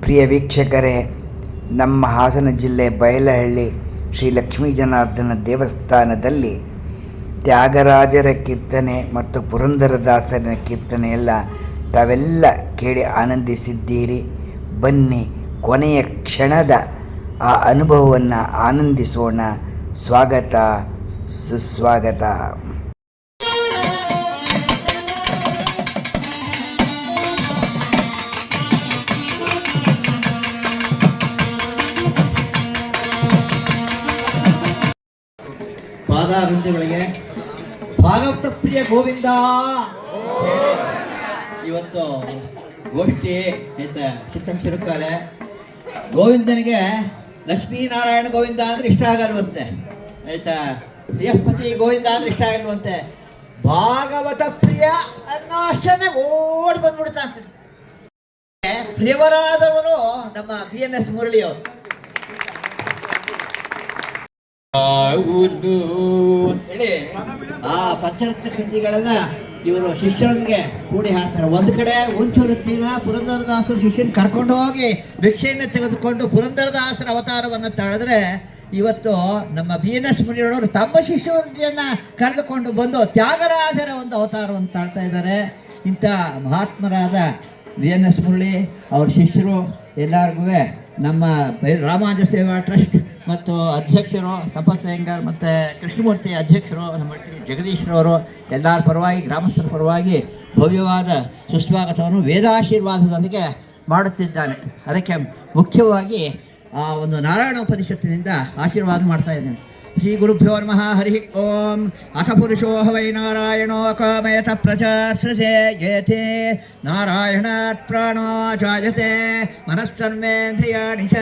ಪ್ರಿಯ ವೀಕ್ಷಕರೇ, ನಮ್ಮ ಹಾಸನ ಜಿಲ್ಲೆ ಬಯಲಹಳ್ಳಿ ಶ್ರೀ ಲಕ್ಷ್ಮೀ ಜನಾರ್ದನ ದೇವಸ್ಥಾನದಲ್ಲಿ ತ್ಯಾಗರಾಜರ ಕೀರ್ತನೆ ಮತ್ತು ಪುರಂದರದಾಸರ ಕೀರ್ತನೆ ಎಲ್ಲ ತಾವೆಲ್ಲ ಕೇಳಿ ಆನಂದಿಸಿದ್ದೀರಿ. ಬನ್ನಿ, ಕೊನೆಯ ಕ್ಷಣದ ಆ ಅನುಭವವನ್ನು ಆನಂದಿಸೋಣ. ಸ್ವಾಗತ, ಸುಸ್ವಾಗತ. ಪಾದಾರವಿಂದಗಳಿಗೆ ಭಾಗವತ ಪ್ರಿಯ ಗೋವಿಂದ. ಇವತ್ತು ಗೋಷ್ಠಿ ಆಯ್ತಾ, ಚಿತ್ತಂಶಿರುಕಾಲೆ ಗೋವಿಂದನಿಗೆ ಲಕ್ಷ್ಮೀನಾರಾಯಣ ಗೋವಿಂದ ಅಂದ್ರೆ ಇಷ್ಟ ಆಗಲ್ವಂತೆ, ಆಯ್ತಾ. ಪ್ರಿಯಪತಿ ಗೋವಿಂದ ಅಂದ್ರೆ ಇಷ್ಟ ಆಗಲ್ವಂತೆ. ಭಾಗವತ ಪ್ರಿಯ ಅನ್ನೋ ಅಷ್ಟೇ ಓಡ್ ಬಂದ್ಬಿಡ್ತಾಂತೆ. ಪ್ರಿಯವರಾದವನು ನಮ್ಮ BNS ಮುರಳಿಯವರು. ಹೇಳಿ ಆ ಪಂಚರತ್ನ ಕೃತಿಗಳೆಲ್ಲ ಇವರು ಶಿಷ್ಯರೊಂದಿಗೆ ಕೂಡಿ ಹಾಡ್ತಾರೆ. ಒಂದು ಕಡೆ ಒಂಚೂರತ್ತಿನ ಪುರಂದರದಾಸರು ಶಿಷ್ಯನ ಕರ್ಕೊಂಡು ಹೋಗಿ ಭಿಕ್ಷೆಯನ್ನು ತೆಗೆದುಕೊಂಡು ಪುರಂದರದಾಸರ ಅವತಾರವನ್ನು ತಾಳಿದ್ರೆ, ಇವತ್ತು ನಮ್ಮ BNS ಮುನಿಯವರು ತಮ್ಮ ಶಿಷ್ಯರನ್ನ ಕರೆದುಕೊಂಡು ಬಂದು ತ್ಯಾಗರಾಜರ ಒಂದು ಅವತಾರವನ್ನು ತಾಳ್ತಾ ಇದ್ದಾರೆ. ಇಂಥ ಮಹಾತ್ಮರಾದ BNS ಮುರಳಿ ಅವ್ರ ಶಿಷ್ಯರು ಎಲ್ಲರಿಗೂ ನಮ್ಮ ರಾಮಾನುಜ ಸೇವಾ ಟ್ರಸ್ಟ್ ಮತ್ತು ಅಧ್ಯಕ್ಷರು ಸಂಪತ್ ಅಯ್ಯಂಗಾರ್ ಮತ್ತು ಕೃಷ್ಣಮೂರ್ತಿ ಅಧ್ಯಕ್ಷರು ನಮ್ಮ ಜಗದೀಶ್ರವರು ಎಲ್ಲರ ಪರವಾಗಿ, ಗ್ರಾಮಸ್ಥರ ಪರವಾಗಿ ಭವ್ಯವಾದ ಸುಸ್ವಾಗತವನ್ನು ವೇದಾಶೀರ್ವಾದದೊಂದಿಗೆ ಮಾಡುತ್ತಿದ್ದಾನೆ. ಅದಕ್ಕೆ ಮುಖ್ಯವಾಗಿ ಆ ಒಂದು ನಾರಾಯಣೋಪನಿಷತ್ತಿನಿಂದ ಆಶೀರ್ವಾದ ಮಾಡ್ತಾ ಇದ್ದೇನೆ. ಶ್ರೀ ಗುರುಭ್ಯೋ ನಮಃ. ಹರಿ ಓಂ. ಅಥ ಪುರುಷೋ ವೈ ನಾರಾಯಣೋ ಕಾಮಯತ ಪ್ರಚಾಶ್ರಸೆ ಯೇತೆ ನಾರಾಯಣಾತ್ ಪ್ರಾಣೋ ಜಾಯತೆ ಮನಸ್ಸನ್ನೇಂದ್ರಿಯಾಣಿ ಚ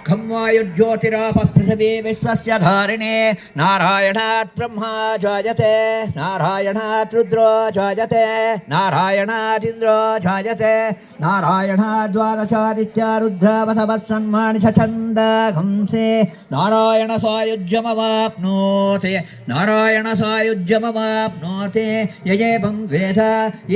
ಖಮ್ವಾಯುಜ್ಯೋತಿರಾಪ ಪೃಥಿವೀ ವಿಶ್ವಸ್ಯ ಧಾರಿಣಿ ನಾರಾಯಣಾತ್ ಬ್ರಹ್ಮ ಜಾಯತೆ ನಾರಾಯಣಾತ್ ರುದ್ರೋ ಜಾಯತೆ ನಾರಾಯಣಾದಿಂದ್ರೋ ಜಾಯತೆ ನಾರಾಯಣಾತ್ ದ್ವಾದಶಾದಿತ್ಯ ರುದ್ರವಥವತ್ಸನ್ಮಾಣಿ ಚ ಛಂದ ಹಂಸೆ ನಾರಾಯಣ ಸಾಯುಜ್ಯಮವಾಪ್ನೋತಿ ನಾರಾಯಣ ಸಾಯುಜ್ಯಮವಾಪ್ನೋತಿ ಯಯೇವಂ ವೇದ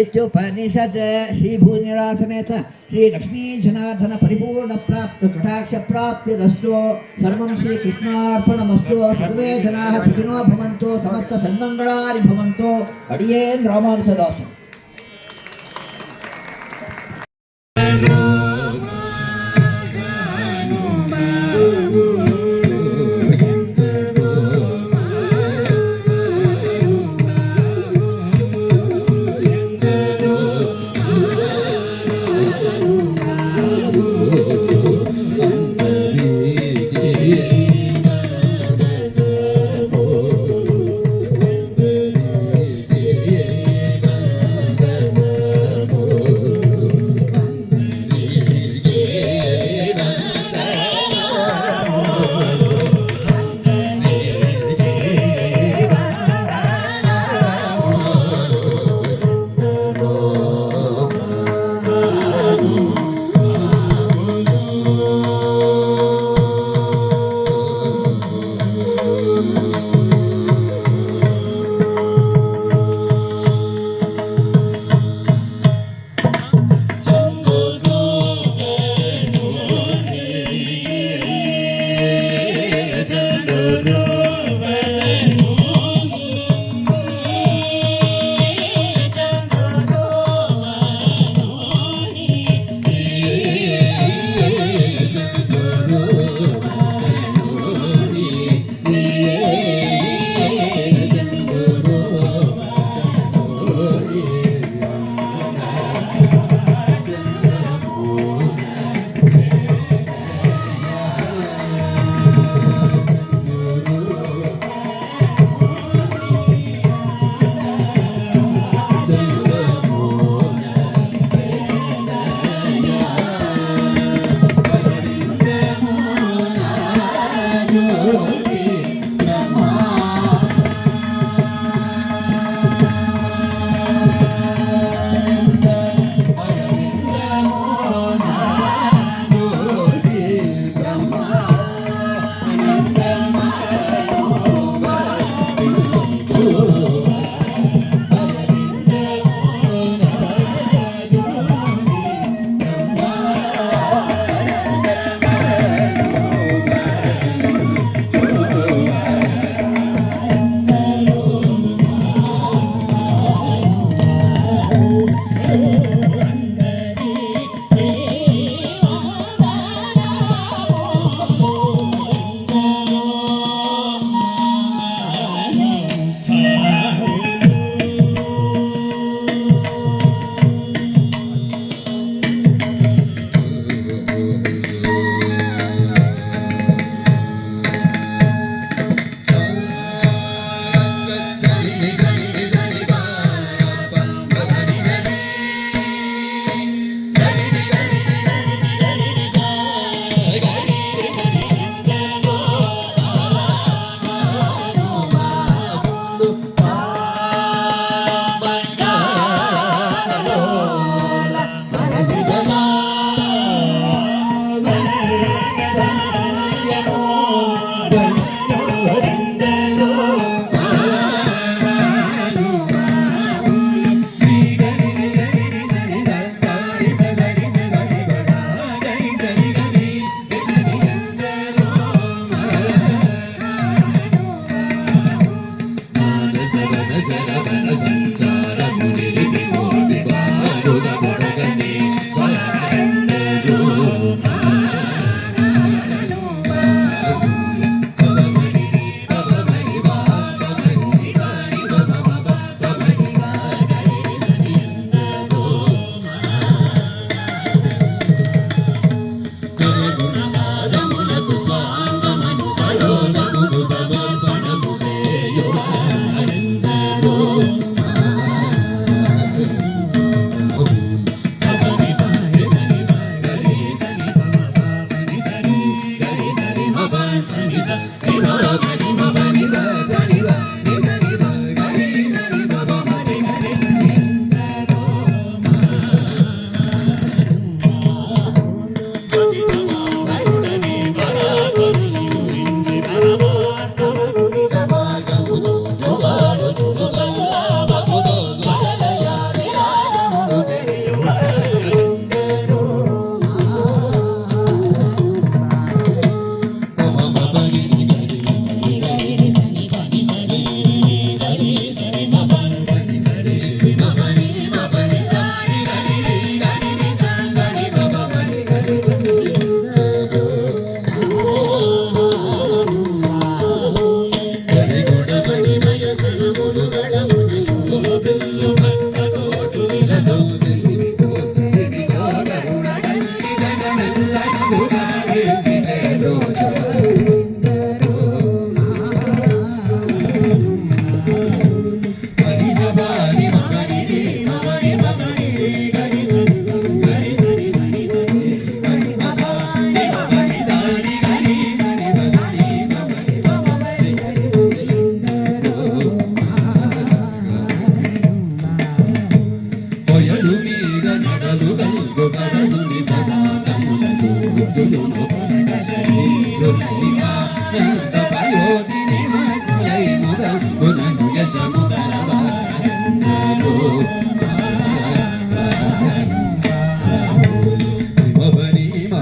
ಇತ್ಯುಪನಿಷತ್. ಶ್ರೀ ಭೂನಿಳಾ ಸಮೇತ ಶ್ರೀ ಲಕ್ಷ್ಮೀ ಜನಾರ್ದನ ಪರಿಪೂರ್ಣ ಪ್ರಾಪ್ತಿ ಕಟಾಕ್ಷ ಪ್ರಾಪ್ತಿರಸ್ತು. ಸರ್ವಂ ಶ್ರೀ ಕೃಷ್ಣಾರ್ಪಣಮಸ್ತು. ಸರ್ವೇ ಜನಾಃ ಸುಖಿನೋ ಭವಂತು. ಸಮಸ್ತ ಸನ್ಮಂಗಳಾನಿ ಭವಂತು. ಅಡಿಯೇನ್ ರಾಮಾನುಜದಾಸರು.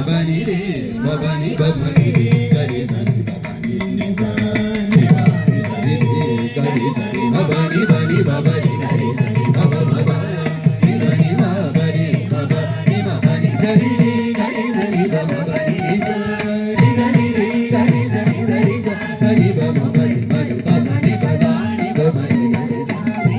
bani re babani babani re gare sani babani ni sa ni bani sani re gare sani babani bani babani gare sani baba baba ni bani babani baba ni babani gare gare sani baba bani ni sa ni gare re gare sani gare sani baba bani bani babani bazani babani gare sani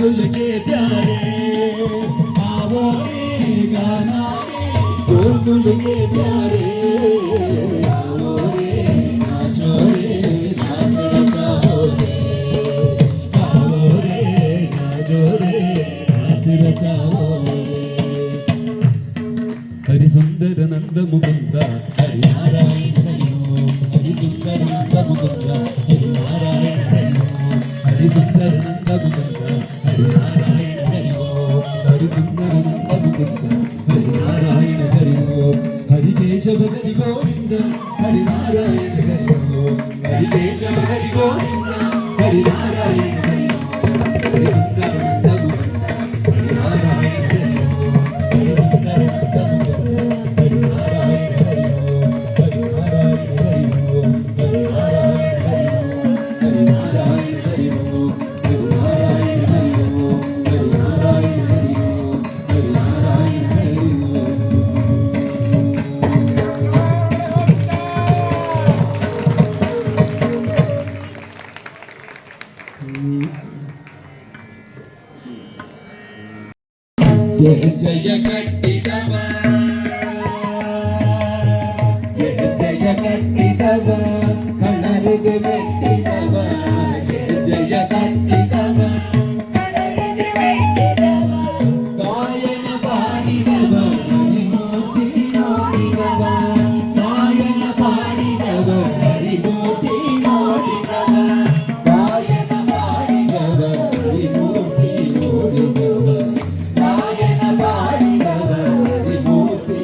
Gokul के प्यारे आओ रे गाना गोकुल के प्यारे आओ रे नाचो रे रास रचाओ रे आओ रे नाचो रे रास रचाओ रे हरि सुंदर नंद मुकुंद हरि नारायण हरि ओम हरि सुंदर नंद मुकुंद हरि नारायण हरि ओम हरि सुंदर नंद मुकुंद हरि नारायण हरि ओम हरि सुंदर नंद मुकुंद हरि नारायण हरि ओम हरि केशव हरि गोविंद हरि नारायण हरि ओम हरि केशव हरि गोविंद हरि नारायण हरि ओम हरि सुंदर नंद मुकुंद हरि नारायण हरि ओम हरि सुंदर नंद मुकुंद हरि नारायण हरि ओम हरि नारायण हरि ओम हरि नारायण हरि ओम हरि नारायण हरि ओम हरि नारायण हरि ओम हरि नारायण हरि ओम हरि नारायण हरि ओम ಜಯ ಕಟ್ಟಿದವ ಜಯ ಕಟ್ಟಿದವ ಕಣ್ಣರಿಗೆ ಮೆಟ್ಟಿದವ ಜಯ ಕಟ್ಟಿದವ ಗಾಯನ ಪಾಡಿದವ ಹರಿಮೂರ್ತಿ ನೋಡಿದವ ಗಾಯನ ಪಾಡಿದವ ಹರಿಮೂರ್ತಿ ನೋಡಿದವ ಗಾಯನ ಪಾಡಿದವ ಹರಿಮೂರ್ತಿ ನೋಡಿದವ ಗಾಯನ ಪಾಡಿದವ ಹರಿಮೂರ್ತಿ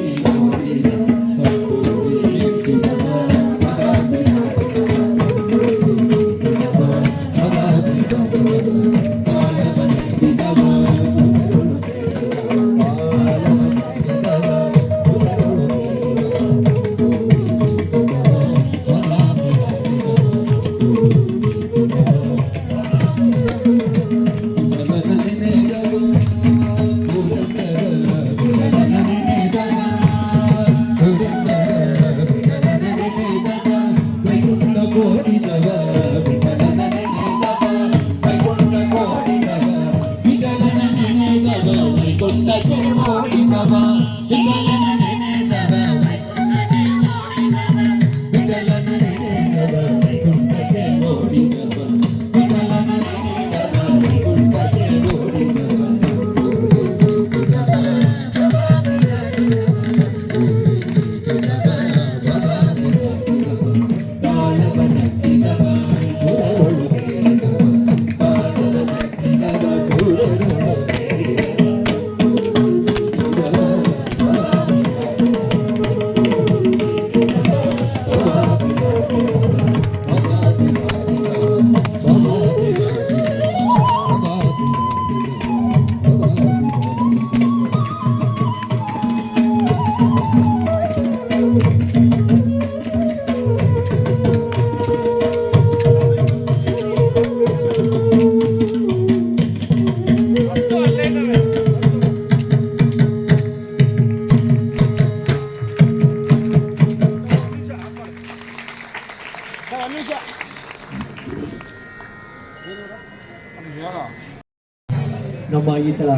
ನಮ್ಮ ಈ ಥರ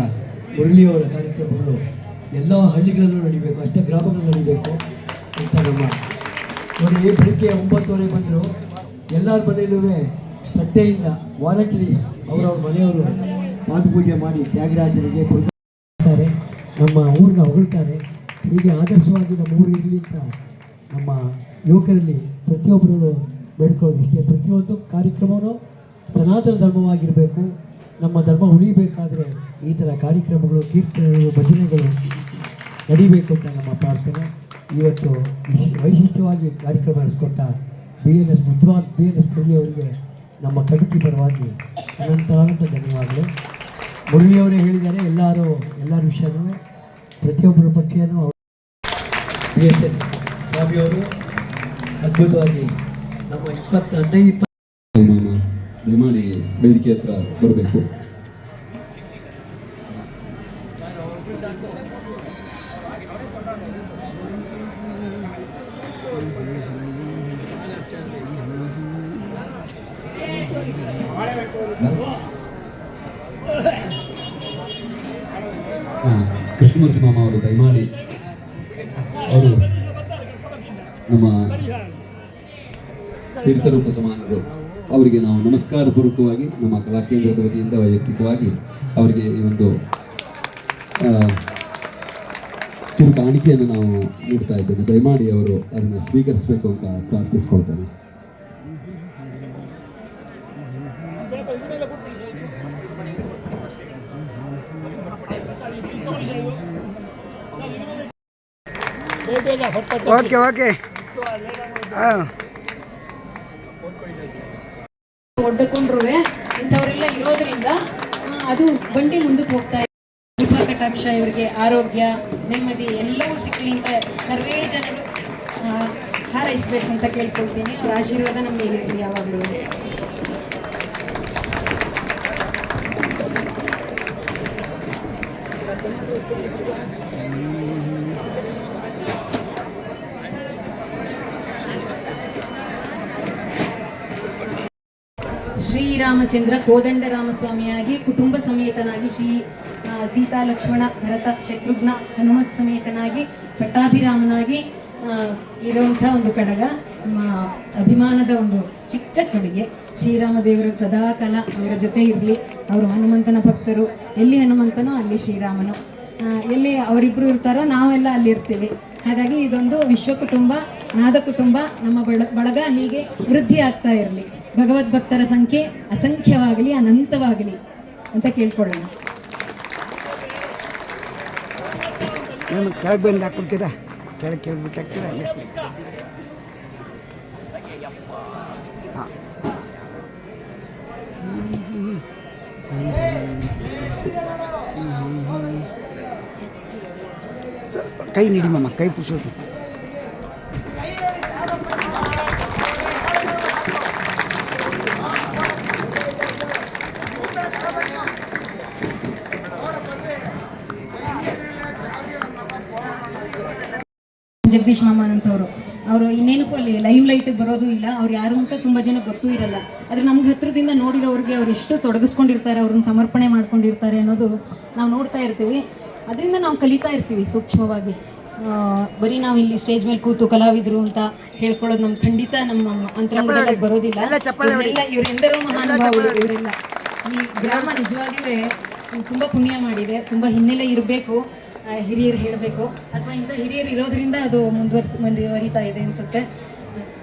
ಮುರಳಿಯವರ ಕಾರ್ಯಕ್ರಮಗಳು ಎಲ್ಲ ಹಳ್ಳಿಗಳಲ್ಲೂ ನಡಿಬೇಕು, ಅಷ್ಟೇ ಗ್ರಾಮಗಳು ನಡಿಬೇಕು ಅಂತ ನಮ್ಮ ನೋಡಿ. ಬೆಳಿಗ್ಗೆ 9:30 ಬಂದರು. ಎಲ್ಲರ ಮನೆಯಲ್ಲೂ ಶ್ರದ್ಧೆಯಿಂದ ವಾಲಂಟರೀಸ್ ಅವರವ್ರ ಮನೆಯವರು ಪಾದಪೂಜೆ ಮಾಡಿ ತ್ಯಾಗರಾಜರಿಗೆ ಕೊಡ್ತಾರೆ, ನಮ್ಮ ಊರನ್ನ ಹೊಗಳ್ತಾರೆ. ಹೀಗೆ ಆದರ್ಶವಾಗಿ ನಮ್ಮ ಊರು ಇರಲಿ ಅಂತ ನಮ್ಮ ಯುವಕರಲ್ಲಿ ಪ್ರತಿಯೊಬ್ಬರು ಬೇಡ್ಕೊಳ್ಳೋದು ಇಷ್ಟೇ. ಪ್ರತಿಯೊಂದು ಕಾರ್ಯಕ್ರಮವೂ ಸನಾತನ ಧರ್ಮವಾಗಿರಬೇಕು. ನಮ್ಮ ಧರ್ಮ ಉಳಿಬೇಕಾದರೆ ಈ ಥರ ಕಾರ್ಯಕ್ರಮಗಳು, ಕೀರ್ತನೆಗಳು, ಭಜನೆಗಳು ನಡಿಬೇಕು ಅಂತ ನಮ್ಮ ಪ್ರಾರ್ಥನೆ. ಇವತ್ತು ವೈಶಿಷ್ಟ್ಯವಾಗಿ ಕಾರ್ಯಕ್ರಮ ನಡೆಸಿಕೊಟ್ಟ ವಿದ್ವಾನ್ BNS ಮುರಳಿ ಅವರಿಗೆ ನಮ್ಮ ಕಮಿಟಿ ಪರವಾಗಿ ಅನಂತ ಧನ್ಯವಾದಗಳು. ಮುರಳಿಯವರೇ ಹೇಳಿದ್ದಾರೆ ಎಲ್ಲರ ವಿಷಯನೂ ಪ್ರತಿಯೊಬ್ಬರ ಪಟ್ಟಿಯನ್ನು BSS ಸ್ವಾಮಿಯವರು ಅದ್ಭುತವಾಗಿ ನಮ್ಮ 15 ದಯಮಾಡಿ ವೇದಿಕೆ ಹತ್ರ ಬರಬೇಕು. ಕೃಷ್ಣಮೂರ್ತಿ ಮಾಮ ಅವರು ದಯಮಾಡಿ ಅವರು ನಮ್ಮ ತೀರ್ಥರೂಪ ಸಮಾನರು, ಅವರಿಗೆ ನಾವು ನಮಸ್ಕಾರ ಪೂರ್ವಕವಾಗಿ ನಮ್ಮ ಕಲಾಕೇಂದ್ರದ ವತಿಯಿಂದ ವೈಯಕ್ತಿಕವಾಗಿ ಅವರಿಗೆ ಈ ಒಂದು ಕಿರು ಕಾಣಿಕೆಯನ್ನು ನಾವು ನೀಡ್ತಾ ಇದ್ದೇವೆ. ದಯಮಾಡಿ ಅವರು ಅದನ್ನು ಸ್ವೀಕರಿಸಬೇಕು ಅಂತ ಪ್ರಾರ್ಥಿಸ್ಕೊಳ್ತೇನೆ. ಓಕೆ ಓಕೆ ಹಾಂ ಒಡ್ಡಕೊಂಡ್ರು ಇಂಥವರೆಲ್ಲ ಇರೋದ್ರಿಂದ ಅದು ಬಂಡಿ ಮುಂದಕ್ಕೆ ಹೋಗ್ತಾ ಇದೆ. ಕೃಪಾ ಕಟಾಕ್ಷ ಇವರಿಗೆ ಆರೋಗ್ಯ ನೆಮ್ಮದಿ ಎಲ್ಲವೂ ಸಿಕ್ಕಲಿ ಅಂತ ಸರ್ವೇ ಜನರು ಹಾರೈಸ್ಬೇಕು ಅಂತ ಕೇಳ್ಕೊಳ್ತೀನಿ. ಅವ್ರ ಆಶೀರ್ವಾದ ನಮ್ಗೆ ಏನಿರಲಿ ಯಾವಾಗಲೂ. ಶ್ರೀರಾಮಚಂದ್ರ ಕೋದಂಡರಾಮಸ್ವಾಮಿಯಾಗಿ ಕುಟುಂಬ ಸಮೇತನಾಗಿ ಸೀತಾ ಲಕ್ಷ್ಮಣ ಭರತ ಶತ್ರುಘ್ನ ಹನುಮತ್ ಸಮೇತನಾಗಿ ಪಟ್ಟಾಭಿರಾಮನಾಗಿ ಇರುವಂಥ ಒಂದು ಕಡಗ, ನಮ್ಮ ಅಭಿಮಾನದ ಒಂದು ಚಿಕ್ಕ ಕೊಡುಗೆ. ಶ್ರೀರಾಮ ದೇವರು ಸದಾಕಾಲ ಅವರ ಜೊತೆ ಇರಲಿ. ಅವರು ಹನುಮಂತನ ಭಕ್ತರು, ಎಲ್ಲಿ ಹನುಮಂತನೋ ಅಲ್ಲಿ ಶ್ರೀರಾಮನು, ಎಲ್ಲಿ ಅವರಿಬ್ಬರು ಇರ್ತಾರೋ ನಾವೆಲ್ಲ ಅಲ್ಲಿರ್ತೀವಿ. ಹಾಗಾಗಿ ಇದೊಂದು ವಿಶ್ವ ಕುಟುಂಬ, ನಾದ ಕುಟುಂಬ, ನಮ್ಮ ಬಳಗ ಹೀಗೆ ವೃದ್ಧಿ ಆಗ್ತಾ ಇರಲಿ. ಭಗವದ್ಭಕ್ತರ ಸಂಖ್ಯೆ ಅಸಂಖ್ಯವಾಗಲಿ, ಅನಂತವಾಗಲಿ ಅಂತ ಕೇಳ್ಕೊಳ್ಳೋಣ. ಕೆಳಗೆ ಬಂದು ಹಾಕ್ಬಿಡ್ತೀರಾ? ಕೆಳಗೆ ಕೇಳ್ಬಿಟ್ಟು ಹಾಕ್ತೀರಾ? ಹಾಂ ಸ್ವಲ್ಪ ಕೈ ನೀಡಿ ಮಾಮ, ಕೈ ಪುಚ್ಚೋದು. ಜಗದೀಶ್ ಮಾಮ ಅಂತವರು, ಅವರು ಇನ್ನೇನಕ್ಕೂ ಅಲ್ಲಿ ಲೈಮ್ ಲೈಟಿಗೆ ಬರೋದು ಇಲ್ಲ. ಅವ್ರು ಯಾರು ಅಂತ ತುಂಬ ಜನ ಗೊತ್ತೂ ಇರಲ್ಲ. ಆದರೆ ನಮ್ಗೆ ಹತ್ರದಿಂದ ನೋಡಿರೋರಿಗೆ ಅವ್ರು ಎಷ್ಟು ತೊಡಗಿಸ್ಕೊಂಡಿರ್ತಾರೆ, ಅವ್ರನ್ನ ಸಮರ್ಪಣೆ ಮಾಡ್ಕೊಂಡಿರ್ತಾರೆ ಅನ್ನೋದು ನಾವು ನೋಡ್ತಾ ಇರ್ತೀವಿ. ಅದರಿಂದ ನಾವು ಕಲಿತಾ ಇರ್ತೀವಿ ಸೂಕ್ಷ್ಮವಾಗಿ. ಬರೀ ನಾವು ಇಲ್ಲಿ ಸ್ಟೇಜ್ ಮೇಲೆ ಕೂತು ಕಲಾವಿದರು ಅಂತ ಹೇಳ್ಕೊಳ್ಳೋದು ನಮ್ಗೆ ಖಂಡಿತ ನಮ್ಮ ಅಂತರಂಗದಲ್ಲಿ ಬರೋದಿಲ್ಲ. ಇವರೆಲ್ಲರೂ ಮಹಾನುಭಾವರು. ಇವರೆಲ್ಲ ಈ ಗ್ರಾಮ ನಿಜವಾಗಿಯೇ ತುಂಬ ಪುಣ್ಯ ಮಾಡಿದೆ. ತುಂಬ ಹಿನ್ನೆಲೆ ಇರಬೇಕು, ಹಿರಿಯರು ಹೇಳಬೇಕು, ಅಥವಾ ಇಂಥ ಹಿರಿಯರು ಇರೋದ್ರಿಂದ ಅದು ಮುಂದುವರಿತಾ ಇದೆ ಅನಿಸುತ್ತೆ.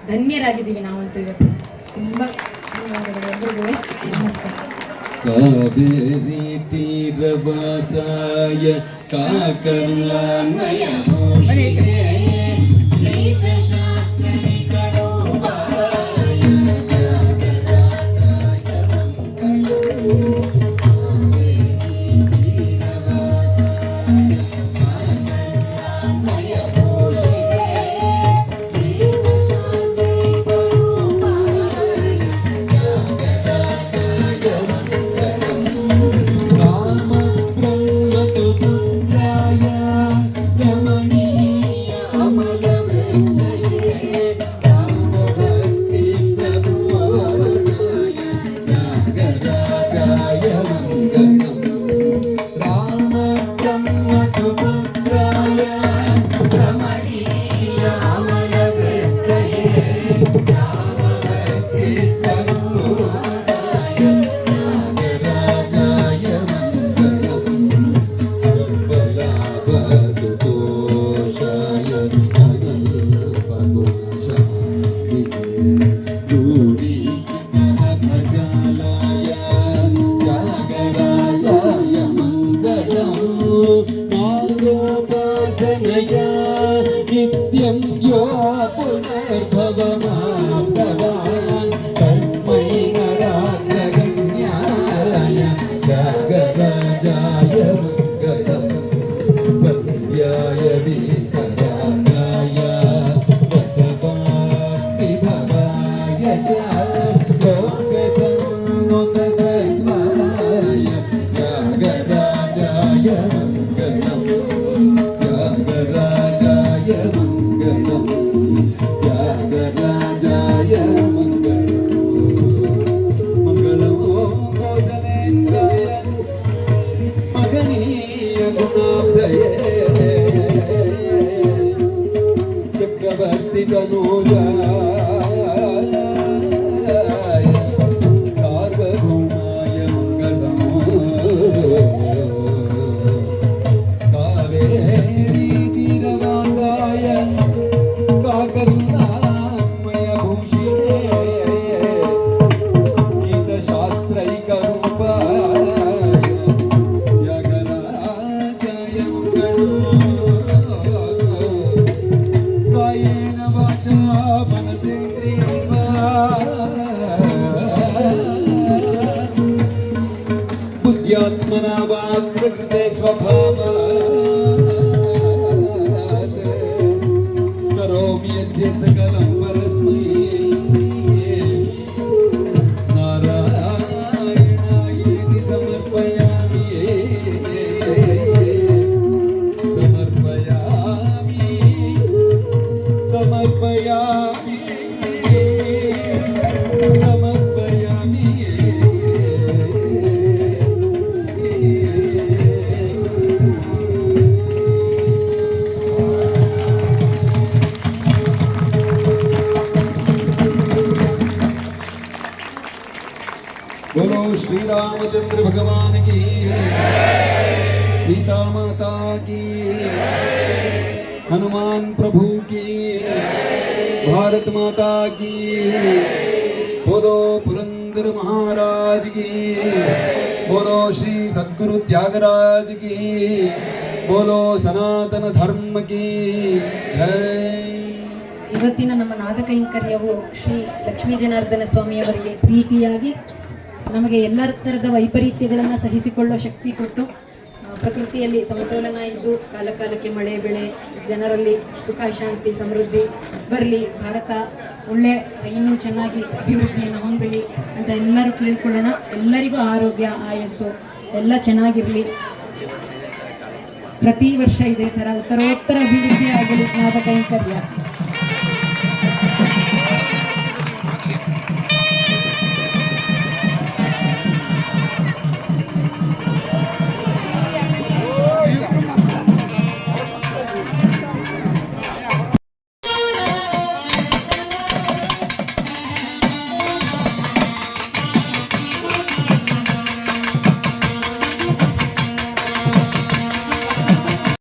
ಧನ್ಯರಾಗಿದ್ದೀವಿ ನಾವಂತೂ ಇವತ್ತು. ತುಂಬ ಧನ್ಯವಾದಗಳು ಎಲ್ರಿಗೂ. ನಮಸ್ಕಾರ. ಕಾವೇರಿ ತೀರವಾಸಾಯ ಕಾಕರ್ಲಾನಯ ಭೂಷಿಣೆ नित्यं यो पुनर्भवमाप्तवान् तस्मै नरागगण्याय त्यागराजाय मङ्गलं वन्द्याय विकरागाय वसवाग्निभवाय च लोकसन्मुखसद्वाय त्यागराजाय मङ्गलम् त्यागराजाय मङ्गलम् त्यागराजाय ಪ್ರವರ್ತಿತನೂಜ ಸಾರ್ವಭೌಮಾಯ ಮಂಗಳಂ ಕಾವೇರಿ ತೀರವಾಸಾಯ ಕಾಕರುಣಾಮಯ ಭೂಷಿಣೇ बुद्ध्यात्मना वा प्रकृते स्वभावात् करोमि यद्य सकलं परस्मै नारायणायेति समर्पयामि समर्पयामि बोलो श्री रामचंद्र भगवान की सीता माता की हनुमान प्रभु की भारत माता की बोलो पुरंदर महाराज की बोलो श्री सद्गुरु त्यागराज की बोलो सनातन धर्म की जय। ಇವತ್ತಿನ ನಮ್ಮ ನಾದಕೈಂಕರ್ಯವು ಶ್ರೀ ಲಕ್ಷ್ಮೀ ಜನಾರ್ದನ ಸ್ವಾಮಿಯವರಿಗೆ ಪ್ರೀತಿಯಾಗಿ ನಮಗೆ ಎಲ್ಲ ಥರದ ವೈಪರೀತ್ಯಗಳನ್ನು ಸಹಿಸಿಕೊಳ್ಳೋ ಶಕ್ತಿ ಕೊಟ್ಟು ಪ್ರಕೃತಿಯಲ್ಲಿ ಸಮತೋಲನ ಇದ್ದು ಕಾಲಕಾಲಕ್ಕೆ ಮಳೆ ಬೆಳೆ ಜನರಲ್ಲಿ ಸುಖ ಶಾಂತಿ ಸಮೃದ್ಧಿ ಬರಲಿ, ಭಾರತ ಒಳ್ಳೆ ಇನ್ನೂ ಚೆನ್ನಾಗಿ ಅಭಿವೃದ್ಧಿಯನ್ನು ಹೊಂದಲಿ ಅಂತ ಎಲ್ಲರೂ ಕೇಳ್ಕೊಳ್ಳೋಣ. ಎಲ್ಲರಿಗೂ ಆರೋಗ್ಯ ಆಯಸ್ಸು ಎಲ್ಲ ಚೆನ್ನಾಗಿರಲಿ. ಪ್ರತಿ ವರ್ಷ ಇದೇ ಥರ ಉತ್ತರೋತ್ತರ ಅಭಿವೃದ್ಧಿ ಆಗಲಿ ನಾದಕೈಂಕರ್ಯ.